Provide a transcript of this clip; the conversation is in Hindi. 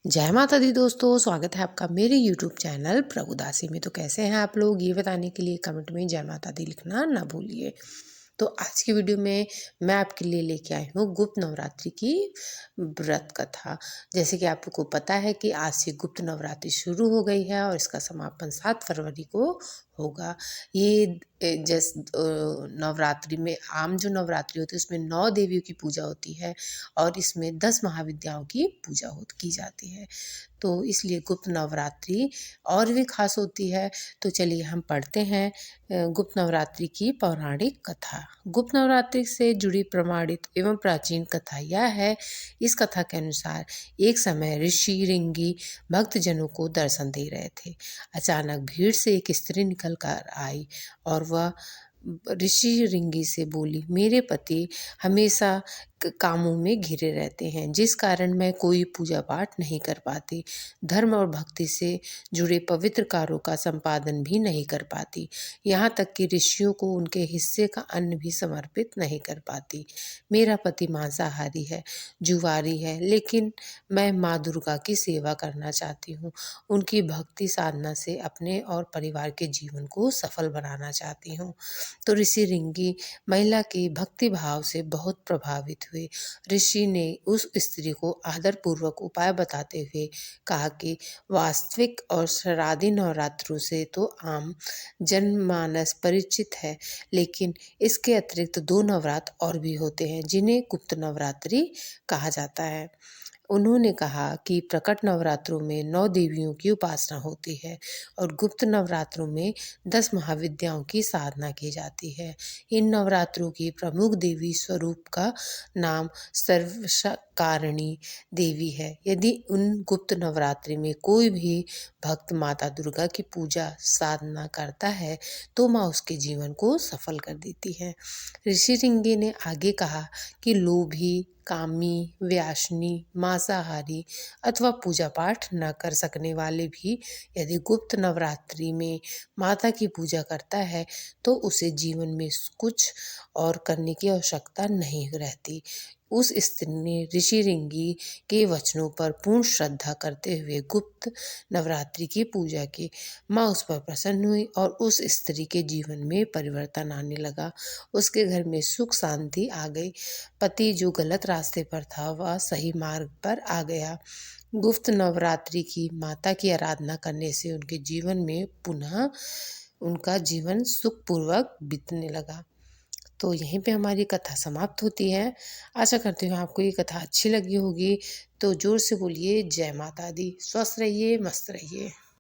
जय माता दी दोस्तों, स्वागत है आपका मेरे यूट्यूब चैनल प्रभुदासी में। तो कैसे हैं आप लोग, ये बताने के लिए कमेंट में जय माता दी लिखना ना भूलिए। तो आज की वीडियो में मैं आपके लिए लेके आई हूँ गुप्त नवरात्रि की व्रत कथा। जैसे कि आपको पता है कि आज से गुप्त नवरात्रि शुरू हो गई है और इसका समापन 7 फरवरी को होगा। ये नवरात्रि में आम जो नवरात्रि होती है उसमें 9 देवियों की पूजा होती है और इसमें 10 महाविद्याओं की पूजा की जाती है। तो इसलिए गुप्त नवरात्रि और भी खास होती है। तो चलिए हम पढ़ते हैं गुप्त नवरात्रि की पौराणिक कथा। गुप्त नवरात्रि से जुड़ी प्रमाणित एवं प्राचीन कथा यह है। इस कथा के अनुसार एक समय ऋषि रिंगी भक्तजनों को दर्शन दे रहे थे। अचानक भीड़ से एक स्त्री निकल कर आई और वह ऋषि रिंगी से बोली, मेरे पति हमेशा कामों में घिरे रहते हैं, जिस कारण मैं कोई पूजा पाठ नहीं कर पाती, धर्म और भक्ति से जुड़े पवित्र कार्यों का संपादन भी नहीं कर पाती, यहाँ तक कि ऋषियों को उनके हिस्से का अन्न भी समर्पित नहीं कर पाती। मेरा पति मांसाहारी है, जुआरी है, लेकिन मैं माँ दुर्गा की सेवा करना चाहती हूँ। उनकी भक्ति साधना से अपने और परिवार के जीवन को सफल बनाना चाहती हूँ। तो ऋषि रिंगी महिला के भक्ति भाव से बहुत प्रभावित हुए। ऋषि ने उस स्त्री को आदरपूर्वक उपाय बताते हुए कहा कि वास्तविक और श्राद्धी नवरात्रों से तो आम जनमानस परिचित है, लेकिन इसके अतिरिक्त 2 नवरात्र और भी होते हैं जिन्हें गुप्त नवरात्रि कहा जाता है। उन्होंने कहा कि प्रकट नवरात्रों में 9 देवियों की उपासना होती है और गुप्त नवरात्रों में 10 महाविद्याओं की साधना की जाती है। इन नवरात्रों की प्रमुख देवी स्वरूप का नाम सर्वकारिणी देवी है। यदि उन गुप्त नवरात्रि में कोई भी भक्त माता दुर्गा की पूजा साधना करता है तो माँ उसके जीवन को सफल कर देती है। ऋषि रिंगी ने आगे कहा कि लोभी, कामी, व्यासनी, मांसाहारी अथवा पूजा पाठ न कर सकने वाले भी यदि गुप्त नवरात्रि में माता की पूजा करता है तो उसे जीवन में कुछ और करने की आवश्यकता नहीं रहती। उस स्त्री ने ऋषि रिंगी के वचनों पर पूर्ण श्रद्धा करते हुए गुप्त नवरात्रि की पूजा की। माँ उस पर प्रसन्न हुई और उस स्त्री के जीवन में परिवर्तन आने लगा। उसके घर में सुख शांति आ गई। पति जो गलत रास्ते पर था वह सही मार्ग पर आ गया। गुप्त नवरात्रि की माता की आराधना करने से उनके जीवन में पुनः उनका जीवन सुखपूर्वक बीतने लगा। तो यहीं पे हमारी कथा समाप्त होती है। आशा करती हूँ आपको ये कथा अच्छी लगी होगी। तो जोर से बोलिए जय माता दी। स्वस्थ रहिए, मस्त रहिए।